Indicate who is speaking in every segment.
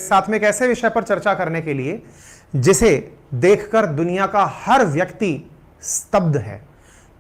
Speaker 1: साथ में एक ऐसे विषय पर चर्चा करने के लिए जिसे देखकर दुनिया का हर व्यक्ति स्तब्ध है,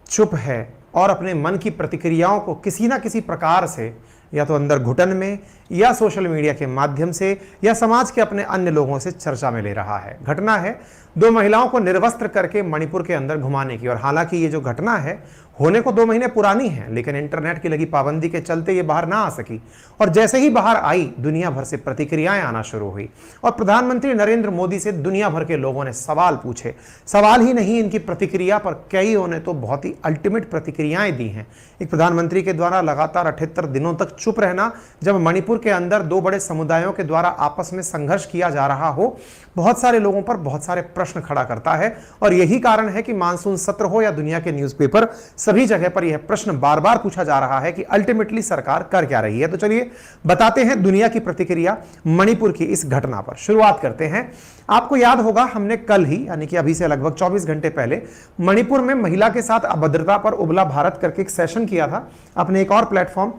Speaker 1: चुप है और अपने मन की प्रतिक्रियाओं को किसी ना किसी प्रकार से या तो अंदर घुटन में या सोशल मीडिया के माध्यम से या समाज के अपने अन्य लोगों से चर्चा में ले रहा है। घटना है दो महिलाओं को निर्वस्त्र करके मणिपुर के अंदर घुमाने की। और हालांकि ये जो घटना है होने को 2 महीने पुरानी है, लेकिन इंटरनेट की लगी पाबंदी के चलते ये बाहर ना आ सकी। और जैसे ही बाहर आई दुनिया भर से प्रतिक्रियाएं आना शुरू हुई और प्रधानमंत्री नरेंद्र मोदी से दुनिया भर के लोगों ने सवाल पूछे। सवाल ही नहीं, इनकी प्रतिक्रिया पर कईयों ने तो बहुत ही अल्टीमेट प्रतिक्रियाएं दी हैं। एक प्रधानमंत्री के द्वारा लगातार 78 दिनों तक चुप रहना, जब मणिपुर के अंदर 2 बड़े समुदायों के द्वारा आपस में संघर्ष किया जा रहा हो, बहुत सारे लोगों पर बहुत सारे प्रश्न खड़ा करता है। और यही कारण है कि मानसून सत्र हो या दुनिया के न्यूज़पेपर, सभी जगह पर यह प्रश्न बार बार पूछा जा रहा है कि अल्टीमेटली सरकार कर क्या रही है। तो चलिए बताते हैं दुनिया की प्रतिक्रिया मणिपुर की इस घटना पर। शुरुआत करते हैं। आपको याद होगा हमने कल ही यानी कि अभी से लगभग 24 घंटे पहले मणिपुर में महिला के साथ अभद्रता पर उबला भारत करके एक सेशन किया था अपने एक और प्लेटफॉर्म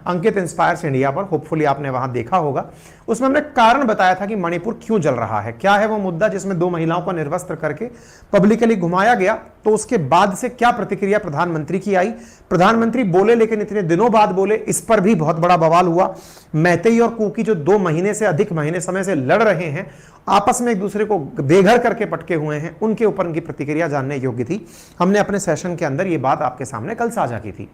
Speaker 1: अंकित इंस्पायर्स इंडिया पर। होपफुली आपने वहां देखा होगा। उसमें हमने कारण बताया था कि मणिपुर क्यों जल रहा है, क्या है वो मुद्दा जिसमें 2 महिलाओं को निर्वस्त्र करके पब्लिकली घुमाया गया। तो उसके बाद से क्या प्रतिक्रिया प्रधानमंत्री की आई। प्रधानमंत्री बोले, लेकिन इतने दिनों बाद बोले, इस पर भी बहुत बड़ा बवाल हुआ। मैतेई और कुकी जो 2 महीने से अधिक महीने समय से लड़ रहे हैं, आपस में एक दूसरे को बेघर करके पटके हुए हैं, उनके ऊपर उनकी प्रतिक्रिया जानने योग्य थी। हमने अपने सेशन के अंदर ये बात आपके सामने कल साझा की थी।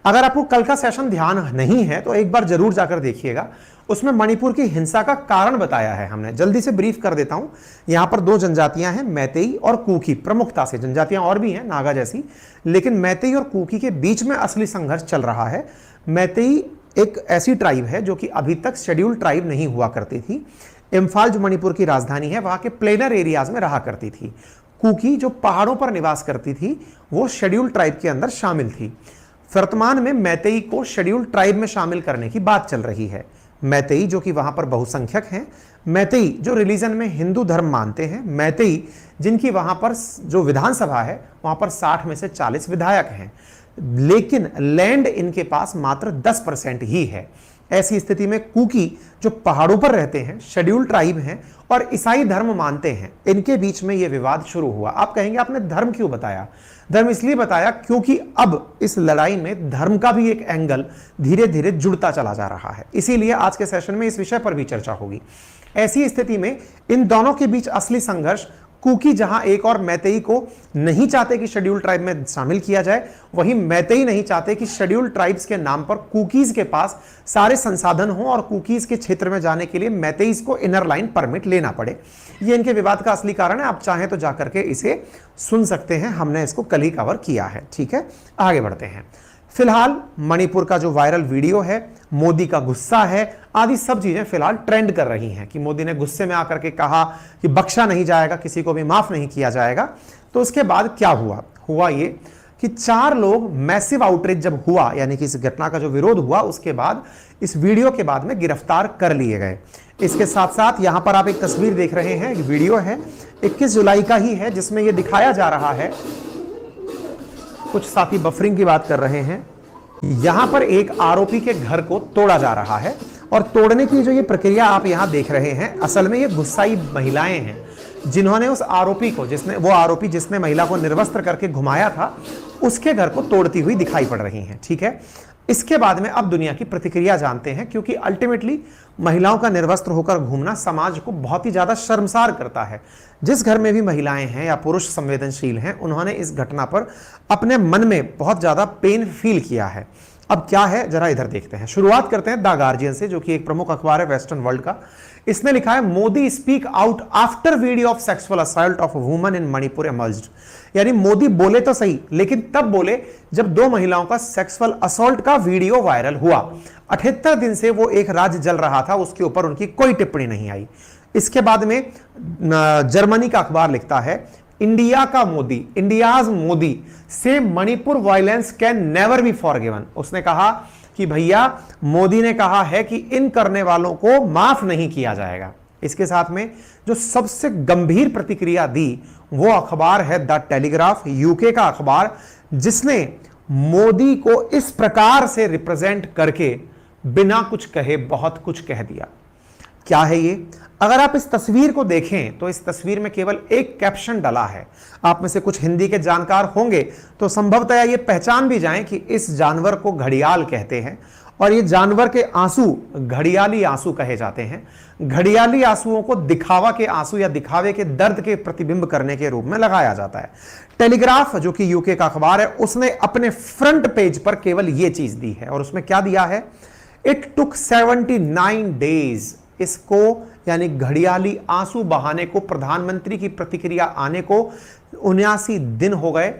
Speaker 1: अगर आपको कल का सेशन ध्यान नहीं है तो एक बार जरूर जाकर देखिएगा। उसमें मणिपुर की हिंसा का कारण बताया है हमने। जल्दी से ब्रीफ कर देता हूं। यहां पर 2 जनजातियां हैं, मैतेई और कुकी। प्रमुखता से जनजातियां और भी हैं नागा जैसी, लेकिन मैतेई और कुकी के बीच में असली संघर्ष चल रहा है। मैतेई एक ऐसी ट्राइब है जो कि अभी तक शेड्यूल्ड ट्राइब नहीं हुआ करती थी। इम्फाल जो मणिपुर की राजधानी है वहां के प्लेनर एरियाज में रहा करती थी। कुकी जो पहाड़ों पर निवास करती थी वो शेड्यूल्ड ट्राइब के अंदर शामिल थी। वर्तमान में मैतेई को शेड्यूल्ड ट्राइब में शामिल करने की बात चल रही है। मैतेई जो कि वहां पर बहुसंख्यक हैं, मैतेई जो रिलीजन में हिंदू धर्म मानते हैं, मैतेई जिनकी वहां पर जो विधानसभा है वहां पर 60 में से 40 विधायक हैं, लेकिन लैंड इनके पास मात्र 10% ही है। ऐसी स्थिति में कुकी जो पहाड़ों पर रहते हैं, शेड्यूल्ड ट्राइब हैं और ईसाई धर्म मानते हैं, इनके बीच में यह विवाद शुरू हुआ। आप कहेंगे आपने धर्म क्यों बताया? धर्म इसलिए बताया क्योंकि अब इस लड़ाई में धर्म का भी एक एंगल धीरे धीरे जुड़ता चला जा रहा है। इसीलिए आज के सेशन में इस विषय पर भी चर्चा होगी। ऐसी स्थिति में इन दोनों के बीच असली संघर्ष, कुकी जहां एक और मैतेई को नहीं चाहते कि शेड्यूल्ड ट्राइब में शामिल किया जाए, वहीं मैतेई नहीं चाहते कि शेड्यूल्ड ट्राइब्स के नाम पर कुकीज के पास सारे संसाधन हो और कुकीज के क्षेत्र में जाने के लिए मैतेईज को इनर लाइन परमिट लेना पड़े। ये इनके विवाद का असली कारण है। आप चाहें तो जाकर के इसे सुन सकते हैं, हमने इसको कल ही कवर किया है। ठीक है, आगे बढ़ते हैं। फिलहाल मणिपुर का जो वायरल वीडियो है, मोदी का गुस्सा है, आदि सब चीजें फिलहाल ट्रेंड कर रही हैं कि मोदी ने गुस्से में आकर के कहा कि बख्शा नहीं जाएगा, किसी को भी माफ नहीं किया जाएगा। तो उसके बाद क्या हुआ ये कि 4 लोग मैसिव आउटरीच जब हुआ, यानी कि इस घटना का जो विरोध हुआ, उसके बाद इस वीडियो के बाद में गिरफ्तार कर लिए गए। इसके साथ साथ यहां पर आप एक तस्वीर देख रहे हैं, एक वीडियो है 21 जुलाई का ही है, जिसमें यह दिखाया जा रहा है, कुछ साथी बफरिंग की बात कर रहे हैं, यहां पर एक आरोपी के घर को तोड़ा जा रहा है। और तोड़ने की जो ये प्रक्रिया आप यहां देख रहे हैं, असल में ये गुस्साई महिलाएं हैं जिन्होंने उस आरोपी को, आरोपी जिसने महिला को निर्वस्त्र करके घुमाया था, उसके घर को तोड़ती हुई दिखाई पड़ रही हैं। ठीक है, इसके बाद में अब दुनिया की प्रतिक्रिया जानते हैं, क्योंकि अल्टीमेटली महिलाओं का निर्वस्त्र होकर घूमना समाज को बहुत ही ज्यादा शर्मसार करता है। जिस घर में भी महिलाएं हैं या पुरुष संवेदनशील हैं, उन्होंने इस घटना पर अपने मन में बहुत ज्यादा पेन फील किया है। अब क्या है जरा इधर देखते हैं। शुरुआत करते हैं द गार्जियन से, जो कि एक प्रमुख अखबार है वेस्टर्न वर्ल्ड का। इसने लिखा है, Modi speak out after video of sexual assault of woman in Manipur emerged. यानी मोदी बोले तो सही, लेकिन तब बोले जब 2 महिलाओं का सेक्सुअल असॉल्ट का वीडियो वायरल हुआ। 78 दिन से वो एक राज्य जल रहा था, उसके ऊपर उनकी कोई टिप्पणी नहीं आई। इसके बाद में जर्मनी का अखबार लिखता है, इंडियाज मोदी से Manipur violence can never be forgiven. उसने कहा कि भैया मोदी ने कहा है कि इन करने वालों को माफ नहीं किया जाएगा। इसके साथ में जो सबसे गंभीर प्रतिक्रिया दी वो अखबार है द टेलीग्राफ, यूके का अखबार, जिसने मोदी को इस प्रकार से रिप्रेजेंट करके बिना कुछ कहे बहुत कुछ कह दिया। क्या है ये? अगर आप इस तस्वीर को देखें तो इस तस्वीर में केवल एक कैप्शन डला है। आप में से कुछ हिंदी के जानकार होंगे तो संभवतः ये पहचान भी जाएं कि इस जानवर को घड़ियाल कहते हैं और ये जानवर के आंसू घड़ियाली आंसू कहे जाते हैं। घड़ियाली आंसुओं को दिखावा के आंसू या दिखावे के दर्द के प्रतिबिंब करने के रूप में लगाया जाता है। टेलीग्राफ जो कि यूके का अखबार है, उसने अपने फ्रंट पेज पर केवल यह चीज दी है और उसमें क्या दिया है? It took 79 days. इसको यानी घड़ियाली आंसू बहाने को, प्रधानमंत्री की प्रतिक्रिया आने को 79 दिन हो गए।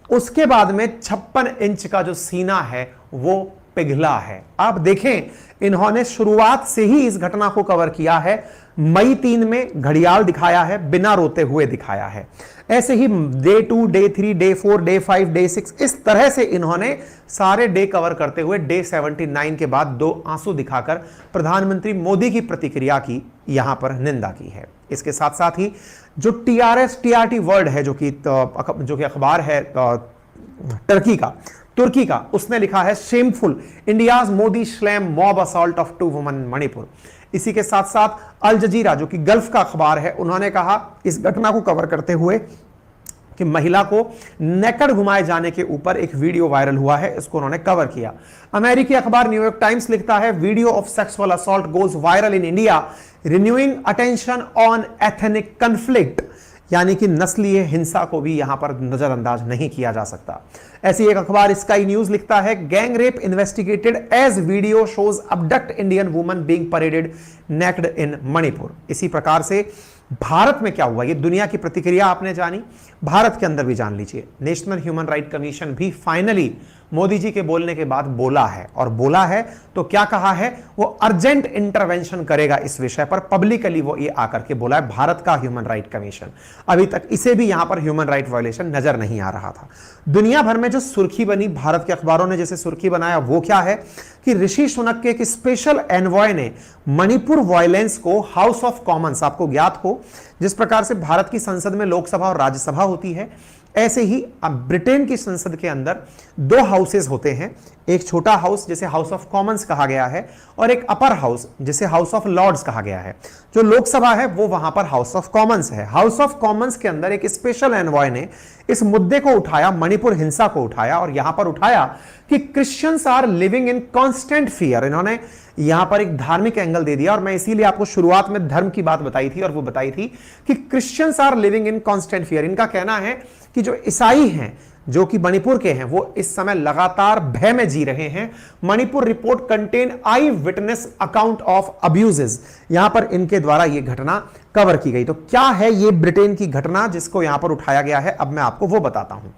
Speaker 1: उसके बाद में 56 इंच का जो सीना है वो पिघला है। आप देखें, इन्होंने शुरुआत से ही इस घटना को कवर किया है। मई 3 में घड़ियाल दिखाया है, बिना रोते हुए दिखाया है। ऐसे ही day 2, day 3, day 4, day 5, day 6, इस तरह से इन्होंने सारे डे कवर करते हुए डे 79 के बाद 2 आंसू दिखाकर प्रधानमंत्री मोदी की प्रतिक्रिया की यहां पर निंदा की है। इसके साथ साथ ही जो TRT वर्ल्ड है, जो कि अखबार है तुर्की का, उसने लिखा है shameful India's Modi slam mob assault of 2 women Manipur. इसी के साथ साथ अल जजीरा जो कि गल्फ का अखबार है, उन्होंने कहा इस घटना को कवर करते हुए कि महिला को नेकड घुमाए जाने के ऊपर एक वीडियो वायरल हुआ है, इसको उन्होंने कवर किया। अमेरिकी अखबार न्यूयॉर्क टाइम्स लिखता है video of sexual assault goes viral in India, renewing attention on ethnic conflict, यानी कि नस्लीय हिंसा को भी यहां पर नजरअंदाज नहीं किया जा सकता। ऐसी एक अखबार स्काई न्यूज लिखता है gang rape investigated as video shows abduct Indian woman being paraded naked in Manipur. इसी प्रकार से भारत में क्या हुआ, ये दुनिया की प्रतिक्रिया आपने जानी, भारत के अंदर भी जान लीजिए। नेशनल ह्यूमन राइट कमीशन भी फाइनली मोदी जी के बोलने के बाद बोला है, और बोला है तो क्या कहा है? वो अर्जेंट इंटरवेंशन करेगा इस विषय पर। पब्लिकली वो ये आकर के बोला है, भारत का ह्यूमन राइट कमीशन। अभी तक इसे भी यहां पर ह्यूमन राइट वायलेशन नजर नहीं आ रहा था। दुनिया भर में जो सुर्खी बनी, भारत के अखबारों ने जैसे सुर्खी बनाया, वो क्या है कि ऋषि सुनक के एक स्पेशल एनवॉय ने मणिपुर वायलेंस को हाउस ऑफ कॉमन्स, आपको ज्ञात हो जिस प्रकार से भारत की संसद में लोकसभा और राज्यसभा होती है, ऐसे ही अब ब्रिटेन की संसद के अंदर 2 हाउसेस होते हैं। एक छोटा हाउस जिसे हाउस ऑफ कॉमन्स कहा गया है, और एक अपर हाउस जिसे हाउस ऑफ लॉर्ड्स कहा गया है। जो लोकसभा है वो वहां पर हाउस ऑफ कॉमन्स है। हाउस ऑफ कॉमन्स के अंदर एक स्पेशल एनवॉय ने इस मुद्दे को उठाया, मणिपुर हिंसा को उठाया, और यहां पर उठाया कि Christians are living in constant fear. इन्होंने यहां पर एक धार्मिक एंगल दे दिया, और मैं इसीलिए आपको शुरुआत में धर्म की बात बताई थी, और वो बताई थी कि Christians are living in constant fear. इनका कहना है कि जो ईसाई हैं, जो कि मणिपुर के हैं, वो इस समय लगातार भय में जी रहे हैं। Manipur report contain I witness account of abuses, यहां पर इनके द्वारा यह घटना कवर की गई। तो क्या है ये ब्रिटेन की घटना जिसको यहां पर उठाया गया है, अब मैं आपको वो बताता हूं।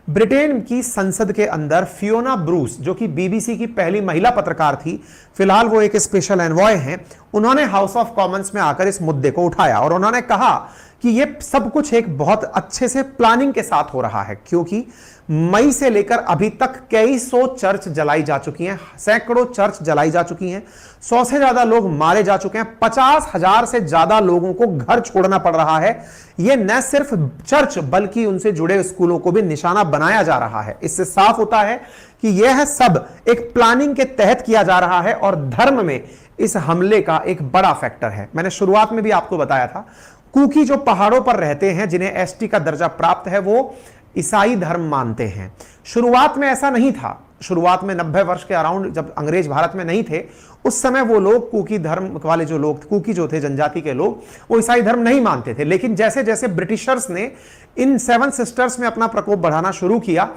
Speaker 1: ब्रिटेन की संसद के अंदर फियोना ब्रूस, जो कि बीबीसी की पहली महिला पत्रकार थी, फिलहाल वो एक स्पेशल एनवॉय हैं, उन्होंने हाउस ऑफ कॉमन्स में आकर इस मुद्दे को उठाया, और उन्होंने कहा कि ये सब कुछ एक बहुत अच्छे से प्लानिंग के साथ हो रहा है, क्योंकि मई से लेकर अभी तक कई सौ चर्च जलाई जा चुकी हैं, सैकड़ों चर्च जलाई जा चुकी हैं, 100 से ज्यादा लोग मारे जा चुके हैं, 50,000 से ज्यादा लोगों को घर छोड़ना पड़ रहा है। यह न सिर्फ चर्च बल्कि उनसे जुड़े स्कूलों को भी निशाना बनाया जा रहा है। इससे साफ होता है कि यह सब एक प्लानिंग के तहत किया जा रहा है, और धर्म में इस हमले का एक बड़ा फैक्टर है। मैंने शुरुआत में भी आपको बताया था, कुकी जो पहाड़ों पर रहते हैं, जिन्हें एसटी का दर्जा प्राप्त है, वो ईसाई धर्म मानते हैं। शुरुआत में ऐसा नहीं था। शुरुआत में 90 वर्ष के अराउंड, जब अंग्रेज भारत में नहीं थे, उस समय वो लोग कुकी धर्म वाले जो लोग, कुकी जो थे जनजाति के लोग, वो ईसाई धर्म नहीं मानते थे। लेकिन जैसे जैसे ब्रिटिशर्स ने इन 7 सिस्टर्स में अपना प्रकोप बढ़ाना शुरू किया,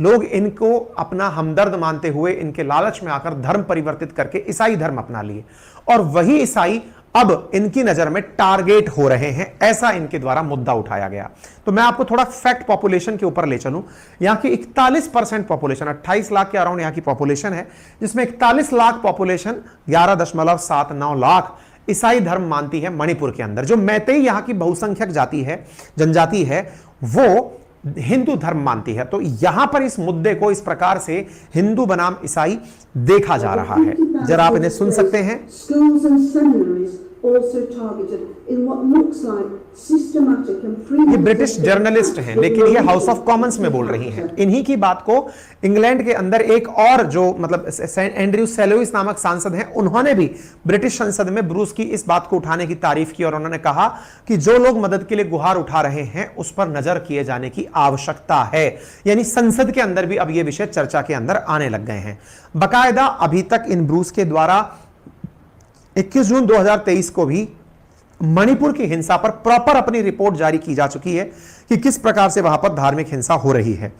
Speaker 1: लोग इनको अपना हमदर्द मानते हुए इनके लालच में आकर धर्म परिवर्तित करके ईसाई धर्म अपना लिए, और वही ईसाई अब इनकी नजर में टारगेट हो रहे हैं, ऐसा इनके द्वारा मुद्दा उठाया गया। तो मैं आपको थोड़ा फैक्ट पॉपुलेशन के ऊपर ले चलूं। यहां की 41% पॉपुलेशन, 28 लाख के अराउंड यहां की पॉपुलेशन है, जिसमें 41 लाख पॉपुलेशन, 11.79 लाख ईसाई धर्म मानती है मणिपुर के अंदर। जो मैतेई यहां की बहुसंख्यक जाति है, जनजाति है, वो हिंदू धर्म मानती है। तो यहां पर इस मुद्दे को इस प्रकार से हिंदू बनाम ईसाई देखा जा रहा है। जरा आप इन्हें सुन सकते हैं।
Speaker 2: also targeted in what looks like systematic and
Speaker 1: ये ब्रिटिश जर्नलिस्ट हैं, लेकिन ये हाउस ऑफ कॉमन्स में बोल रही हैं। इन्हीं की बात को इंग्लैंड के अंदर एक और जो मतलब एंड्रयू सेलोइस नामक सांसद हैं, उन्होंने भी ब्रिटिश संसद में ब्रूस की इस बात को उठाने की तारीफ की और उन्होंने कहा कि जो लोग मदद के लिए गुहार उठा रहे हैं उस पर नजर किए जाने की आवश्यकता है। यानी संसद के अंदर भी अब ये विषय चर्चा के अंदर आने लग गए हैं। बकायदा अभी तक इन ब्रूस के द्वारा 21 जून 2023 को भी मणिपुर की हिंसा पर प्रॉपर अपनी रिपोर्ट जारी की जा चुकी है कि किस प्रकार से वहां पर धार्मिक हिंसा हो रही है।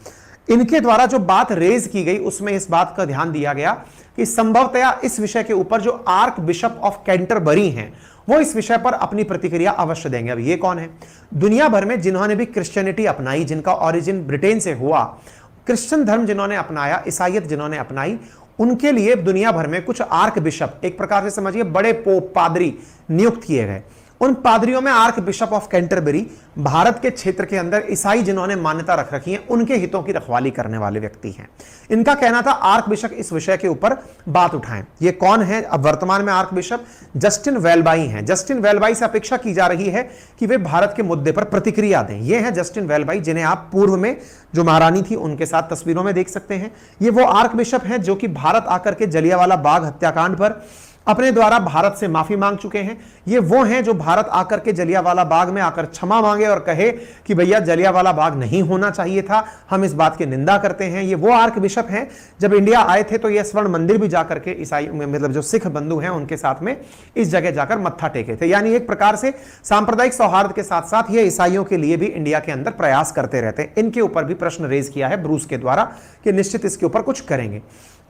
Speaker 1: इनके द्वारा जो बात रेज की गई उसमें इस बात का ध्यान दिया गया कि संभवतया इस विषय के ऊपर जो आर्क बिशप ऑफ कैंटरबरी हैं वो इस विषय पर अपनी प्रतिक्रिया अवश्य देंगे। अब ये कौन है? दुनिया भर में जिन्होंने भी क्रिश्चियनिटी अपनाई, जिनका ओरिजिन ब्रिटेन से हुआ, क्रिश्चियन धर्म जिन्होंने अपनाया, ईसाईयत जिन्होंने अपनाई, उनके लिए दुनिया भर में कुछ आर्क बिशप, एक प्रकार से समझिए बड़े पोप, पादरी नियुक्त किए गए। उन पादरियों में arc bishop of Canterbury Bharat के क्षेत्र के अंदर ईसाई जिन्होंने मान्यता रख रखी है उनके हितों की रखवाली करने वाले व्यक्ति हैं। इनका कहना था आर्क बिशप इस विषय के ऊपर बात उठाएं। ये कौन है? अब वर्तमान में आर्क बिशप जस्टिन वेलबाई हैं। जस्टिन वेलबाई से अपेक्षा की जा रही है कि वे भारत के मुद्दे पर प्रतिक्रिया दें। ये हैं जस्टिन वेलबाई, जिन्हें आप पूर्व में जो महारानी थी उनके साथ तस्वीरों में देख सकते हैं। ये वो आर्क बिशप हैं जो कि भारत आकर के जलियांवाला बाग हत्याकांड पर अपने द्वारा भारत से माफी मांग चुके हैं। ये वो हैं जो भारत आकर के जलियांवाला बाग में आकर क्षमा मांगे और कहे कि भैया जलियांवाला बाग नहीं होना चाहिए था, हम इस बात की निंदा करते हैं। ये वो आर्क बिशप हैं जब इंडिया आए थे तो ये स्वर्ण मंदिर भी जाकर के ईसाई मतलब जो सिख बंधु हैं उनके साथ में इस जगह जाकर मत्था टेके थे। यानी एक प्रकार से सांप्रदायिक सौहार्द के साथ साथ ये ईसाइयों के लिए भी इंडिया के अंदर प्रयास करते रहते हैं। इनके ऊपर भी प्रश्न रेज किया है ब्रूस के द्वारा कि निश्चित इसके ऊपर कुछ करेंगे।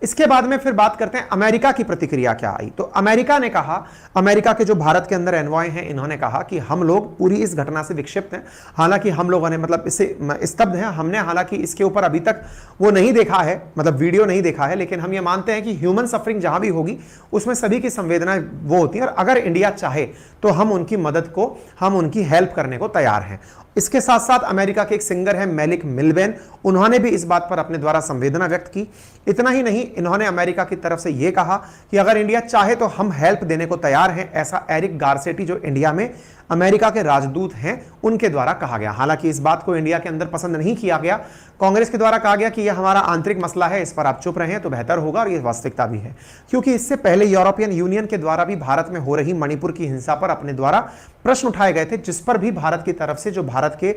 Speaker 1: इसके बाद में फिर बात करते हैं अमेरिका की प्रतिक्रिया क्या आई। तो अमेरिका ने कहा, अमेरिका के जो भारत के अंदर एनवॉय हैं, इन्होंने कहा कि हम लोग पूरी इस घटना से विक्षिप्त हैं। हालांकि हम लोगों ने मतलब इससे स्तब्ध हैं। हमने हालांकि इसके ऊपर अभी तक वो नहीं देखा है, मतलब वीडियो नहीं देखा है, लेकिन हम ये मानते हैं कि ह्यूमन सफरिंग जहां भी होगी उसमें सभी की संवेदनाएं वो होती हैं और अगर इंडिया चाहे तो हम उनकी मदद को, हम उनकी हेल्प करने को तैयार हैं। इसके साथ साथ अमेरिका के एक सिंगर है मेलिक मिलवेन, उन्होंने भी इस बात पर अपने द्वारा संवेदना व्यक्त की। इतना ही नहीं, इन्होंने अमेरिका की तरफ से यह कहा कि अगर इंडिया चाहे तो हम हेल्प देने को तैयार हैं। ऐसा एरिक गारसेटी जो इंडिया में अमेरिका के राजदूत हैं उनके द्वारा कहा गया। हालांकि इस बात को इंडिया के अंदर पसंद नहीं किया गया। कांग्रेस के द्वारा कहा गया कि यह हमारा आंतरिक मसला है, इस पर आप चुप रहें तो बेहतर होगा, और यह वास्तविकता भी है। क्योंकि इससे पहले यूरोपियन यूनियन के द्वारा भी भारत में हो रही मणिपुर की हिंसा पर अपने द्वारा प्रश्न उठाए गए थे, जिस पर भी भारत की तरफ से जो भारत के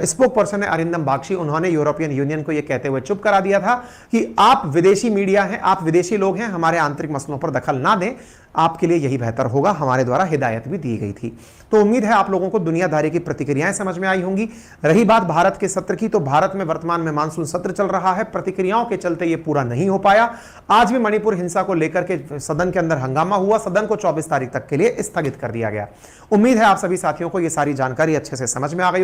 Speaker 1: स्पोक पर्सन है अरिंदम बागची, उन्होंने यूरोपियन यूनियन को यह कहते हुए चुप करा दिया था कि आप विदेशी मीडिया हैं, आप विदेशी लोग हैं, हमारे आंतरिक मसलों पर दखल ना दें, आपके लिए यही बेहतर होगा। हमारे द्वारा हिदायत भी दी गई थी। तो उम्मीद है आप लोगों को दुनियादारी की प्रतिक्रियाएं समझ में आई होंगी। रही बात भारत के सत्र की, तो भारत में वर्तमान में मानसून सत्र चल रहा है। प्रतिक्रियाओं के चलते यह पूरा नहीं हो पाया। आज भी मणिपुर हिंसा को लेकर के सदन के अंदर हंगामा हुआ। सदन को 24 तारीख तक के लिए स्थगित कर दिया गया। उम्मीद है आप सभी साथियों को यह सारी जानकारी अच्छे से समझ में आ गई।